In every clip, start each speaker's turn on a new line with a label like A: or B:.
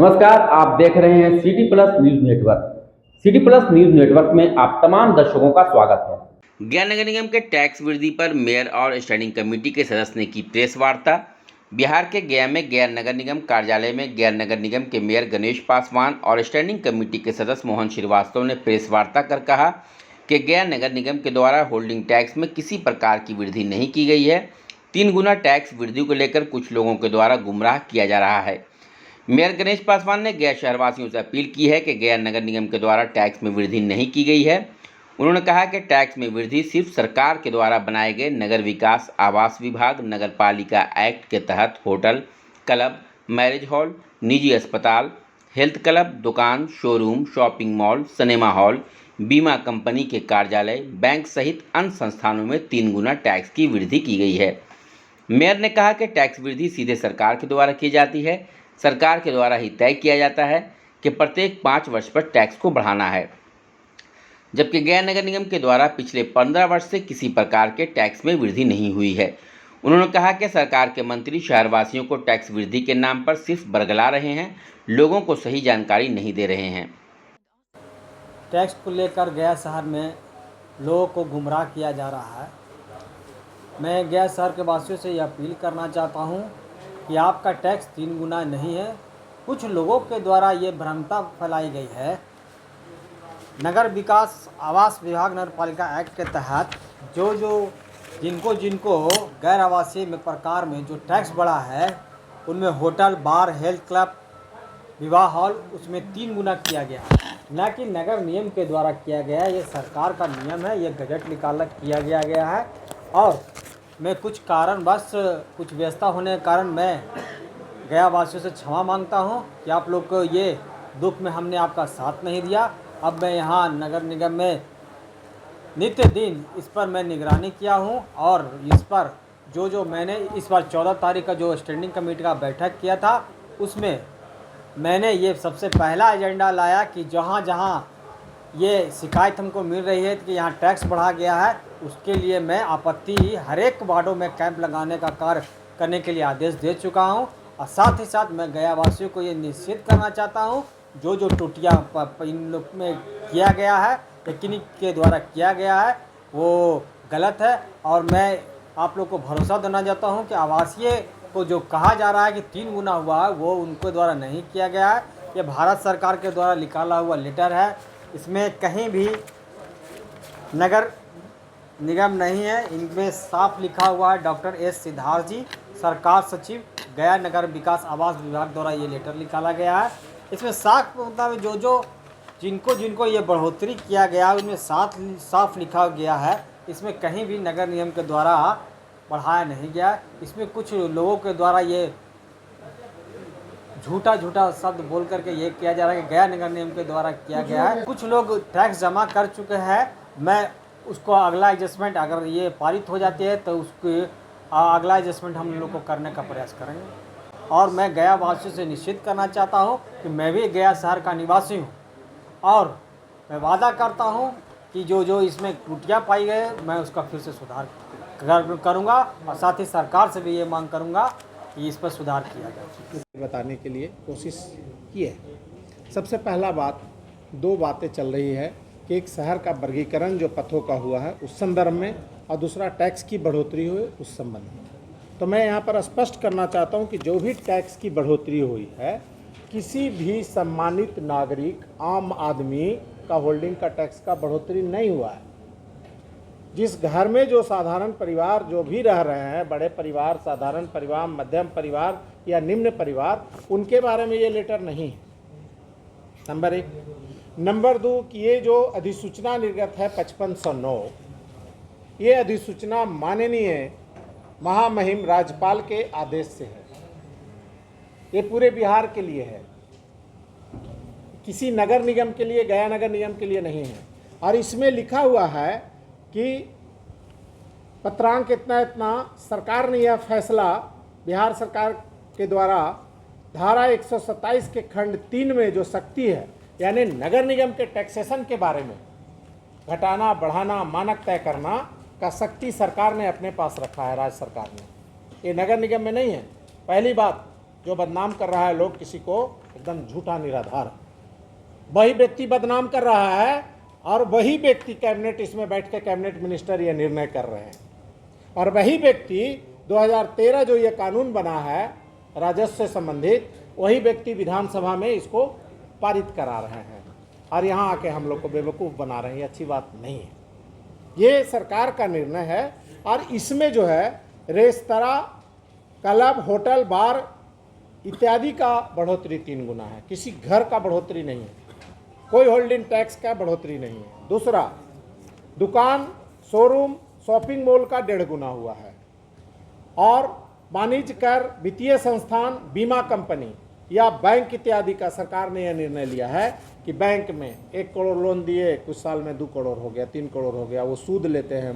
A: नमस्कार, आप देख रहे हैं city plus news network. City plus news network में आप तमाम दर्शकों का स्वागत है।
B: गया नगर निगम के टैक्स वृद्धि पर मेयर और स्टैंडिंग कमेटी के सदस्य ने की प्रेस वार्ता। बिहार के गया में गया नगर निगम कार्यालय में गया नगर निगम के मेयर गणेश पासवान और स्टैंडिंग कमेटी के सदस्य मोहन श्रीवास्तव ने प्रेस वार्ता कर कहा कि गया नगर निगम के द्वारा होल्डिंग टैक्स में किसी प्रकार की वृद्धि नहीं की गई है। 3 गुना टैक्स वृद्धि को लेकर कुछ लोगों के द्वारा गुमराह किया जा रहा है। मेयर गणेश पासवान ने गया शहरवासियों से अपील की है कि गया नगर निगम के द्वारा टैक्स में वृद्धि नहीं की गई है। उन्होंने कहा कि टैक्स में वृद्धि सिर्फ सरकार के द्वारा बनाए गए नगर विकास आवास विभाग नगर पालिका एक्ट के तहत होटल, क्लब, मैरिज हॉल, निजी अस्पताल, हेल्थ क्लब, दुकान, showroom, shopping mall, cinema hall, बीमा कंपनी के कार्यालय, बैंक सहित अन्य संस्थानों में 3 गुना टैक्स की वृद्धि की गई है। मेयर ने कहा कि टैक्स वृद्धि सीधे सरकार के द्वारा की जाती है। सरकार के द्वारा ही तय किया जाता है कि प्रत्येक 5 वर्ष पर टैक्स को बढ़ाना है, जबकि गया नगर निगम के द्वारा पिछले 15 वर्ष से किसी प्रकार के टैक्स में वृद्धि नहीं हुई है। उन्होंने कहा कि सरकार के मंत्री शहरवासियों को टैक्स वृद्धि के नाम पर सिर्फ बरगला रहे हैं, लोगों को सही जानकारी नहीं दे रहे हैं।
C: टैक्स को लेकर गया शहर में लोगों को गुमराह किया जा रहा है। मैं गया शहर के वासियों से यह अपील करना चाहता हूं कि आपका टैक्स 3 गुना नहीं है। कुछ लोगों के द्वारा ये भ्रमता फैलाई गई है। नगर विकास आवास विभाग नगर पालिका एक्ट के तहत जिनको जिनको गैर आवासीय में प्रकार में जो टैक्स बढ़ा है, उनमें होटल, बार, हेल्थ क्लब, विवाह हॉल, उसमें 3 गुना किया गया है। न कि नगर नियम के द्वारा किया गया है। ये सरकार का नियम है, ये गजट निकाल किया गया है। और मैं कुछ कारणवश कुछ व्यवस्था होने के कारण मैं गया वासियों से क्षमा मांगता हूं कि आप लोग को ये दुख में हमने आपका साथ नहीं दिया। अब मैं यहाँ नगर निगम में नित्य दिन इस पर मैं निगरानी किया हूं और इस पर जो मैंने इस बार 14 तारीख का जो स्टैंडिंग कमेटी का बैठक किया था, उसमें मैंने ये सबसे पहला एजेंडा लाया कि जहाँ ये शिकायत हमको मिल रही है कि यहाँ टैक्स बढ़ा गया है, उसके लिए मैं आपत्ति हर एक वार्डों में कैंप लगाने का कार्य करने के लिए आदेश दे चुका हूँ। और साथ ही साथ मैं गया वासियों को ये निश्चित करना चाहता हूँ जो टूटियाँ इन लोग में किया गया है, टेक्निक के द्वारा किया गया है, वो गलत है। और मैं आप लोग को भरोसा देना चाहता हूँ कि आवासीय को जो कहा जा रहा है कि 3 गुना हुआ है, वो उनके द्वारा नहीं किया गया है। ये भारत सरकार के द्वारा निकाला हुआ लेटर है। इसमें कहीं भी नगर निगम नहीं है। इनमें साफ लिखा हुआ है डॉक्टर एस सिद्धार्थ जी, सरकार सचिव, गया नगर विकास आवास विभाग द्वारा ये लेटर निकाला गया है। इसमें साफ मुताबिक जिनको ये बढ़ोतरी किया गया है, उनमें साफ लिखा गया है। इसमें कहीं भी नगर निगम के द्वारा बढ़ाया नहीं गया। इसमें कुछ लोगों के द्वारा ये झूठा शब्द बोल करके ये किया जा रहा है कि गया नगर निगम के द्वारा किया गया है। कुछ लोग टैक्स जमा कर चुके हैं। मैं उसको अगला एडजस्टमेंट, अगर ये पारित हो जाती है तो उसके अगला एडजस्टमेंट हम लोग को करने का प्रयास करेंगे। और मैं गया वासियों से निश्चित करना चाहता हूँ कि मैं भी गया शहर का निवासी हूँ और मैं वादा करता हूँ कि जो इसमें त्रुटियाँ पाई गए, मैं उसका फिर से सुधार करूँगा। और साथ ही सरकार से भी ये मांग करूँगा कि इस पर सुधार किया जाए।
D: बताने के लिए कोशिश की है। सबसे पहला बात, 2 बातें चल रही है कि एक शहर का वर्गीकरण जो पथों का हुआ है उस संदर्भ में, और दूसरा टैक्स की बढ़ोतरी हुई उस संबंध में। तो मैं यहाँ पर स्पष्ट करना चाहता हूँ कि जो भी टैक्स की बढ़ोतरी हुई है, किसी भी सम्मानित नागरिक, आम आदमी का होल्डिंग का टैक्स का बढ़ोतरी नहीं हुआ है। जिस घर में जो साधारण परिवार जो भी रह रहे हैं, बड़े परिवार, साधारण परिवार, मध्यम परिवार या निम्न परिवार, उनके बारे में ये लेटर नहीं है, नंबर 1। नंबर 2 कि ये जो अधिसूचना निर्गत है 5509, ये अधिसूचना माननीय महामहिम राज्यपाल के आदेश से है। ये पूरे बिहार के लिए है, किसी नगर निगम के लिए, गया नगर निगम के लिए नहीं है। और इसमें लिखा हुआ है कि पत्रांक इतना सरकार ने यह फैसला, बिहार सरकार के द्वारा धारा 127 के खंड 3 में जो शक्ति है, यानी नगर निगम के टैक्सेशन के बारे में घटाना, बढ़ाना, मानक तय करना का शक्ति सरकार ने अपने पास रखा है, राज्य सरकार ने। ये नगर निगम में नहीं है। पहली बात जो बदनाम कर रहा है लोग किसी को, एकदम झूठा निराधार है। वही व्यक्ति बदनाम कर रहा है और वही व्यक्ति कैबिनेट इसमें बैठ के कैबिनेट मिनिस्टर ये निर्णय कर रहे हैं, और वही व्यक्ति 2013 जो ये कानून बना है राजस्व से संबंधित, वही व्यक्ति विधानसभा में इसको पारित करा रहे हैं और यहाँ आके हम लोग को बेवकूफ़ बना रहे हैं। ये अच्छी बात नहीं है, ये सरकार का निर्णय है। और इसमें जो है रेस्तरां, क्लब, होटल, बार इत्यादि का बढ़ोतरी 3 गुना है, किसी घर का बढ़ोतरी नहीं है, कोई होल्डिंग टैक्स का बढ़ोतरी नहीं है। दूसरा, दुकान, शोरूम, शॉपिंग मॉल का 1.5 गुना हुआ है। और वाणिज्य कर, वित्तीय संस्थान, बीमा कंपनी या बैंक इत्यादि का सरकार ने यह निर्णय लिया है कि बैंक में 1 करोड़ लोन दिए, कुछ साल में 2 करोड़ हो गया, 3 करोड़ हो गया, वो सूद लेते हैं,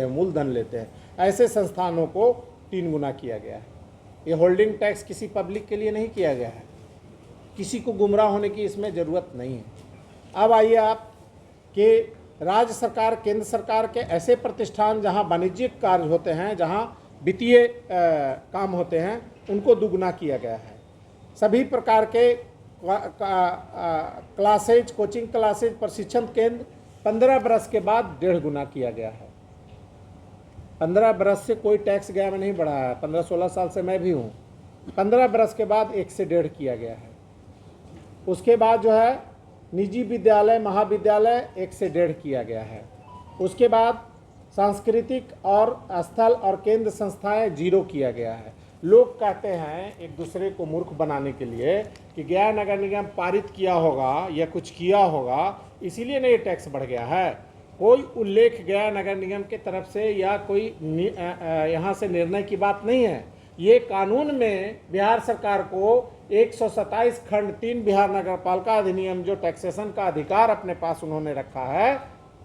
D: मूलधन लेते हैं, ऐसे संस्थानों को 3 गुना किया गया है। ये होल्डिंग टैक्स किसी पब्लिक के लिए नहीं किया गया है, किसी को गुमराह होने की इसमें ज़रूरत नहीं है। अब आइए आप कि राज्य सरकार, केंद्र सरकार के ऐसे प्रतिष्ठान जहां वाणिज्यिक कार्य होते हैं, जहां वित्तीय काम होते हैं, उनको दुगुना किया गया है। सभी प्रकार के क्लासेज, कोचिंग क्लासेज, प्रशिक्षण केंद्र 15 बरस के बाद 1.5 गुना किया गया है। 15 बरस से कोई टैक्स गया में नहीं बढ़ा है, 15-16 साल से मैं भी हूँ। 15 बरस के बाद 1 से 1.5 किया गया है। उसके बाद जो है निजी विद्यालय, महाविद्यालय 1 से 1.5 किया गया है। उसके बाद सांस्कृतिक और स्थल और केंद्र संस्थाएं 0 किया गया है। लोग कहते हैं एक दूसरे को मूर्ख बनाने के लिए कि गया नगर निगम पारित किया होगा या कुछ किया होगा, इसीलिए नहीं टैक्स बढ़ गया है। कोई उल्लेख गया नगर निगम के तरफ से या कोई यहाँ से निर्णय की बात नहीं है। ये कानून में बिहार सरकार को 127 खंड 3 बिहार नगरपालिका अधिनियम जो टैक्सेशन का अधिकार अपने पास उन्होंने रखा है,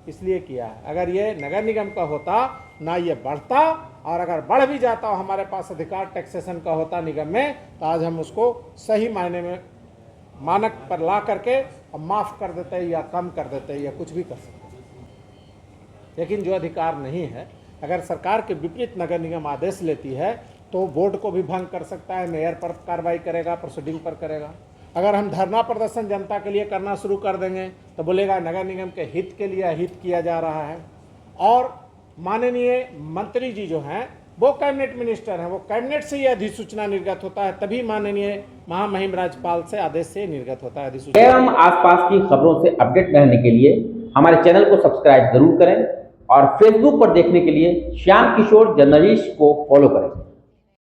D: इसलिए किया है। अगर ये नगर निगम का होता ना ये बढ़ता, और अगर बढ़ भी जाता और हमारे पास अधिकार टैक्सेशन का होता निगम में, तो आज हम उसको सही मायने में मानक पर ला करके माफ़ कर देते या कम कर देते या कुछ भी कर सकते। लेकिन जो अधिकार नहीं है, अगर सरकार के विपरीत नगर निगम आदेश लेती है तो बोर्ड को भी भंग कर सकता है, मेयर पर कार्रवाई करेगा, प्रोसीडिंग पर करेगा। अगर हम धरना प्रदर्शन जनता के लिए करना शुरू कर देंगे तो बोलेगा नगर निगम के हित के लिए हित किया जा रहा है। और माननीय मंत्री जी जो हैं वो कैबिनेट मिनिस्टर हैं, वो कैबिनेट से ये अधिसूचना निर्गत होता है, तभी माननीय महामहिम राज्यपाल से आदेश से निर्गत होता है अधिसूचना।
A: एवं आसपास की खबरों से अपडेट रहने के लिए हमारे चैनल को सब्सक्राइब जरूर करें और फेसबुक पर देखने के लिए श्याम किशोर जर्नलिस्ट को फॉलो करें।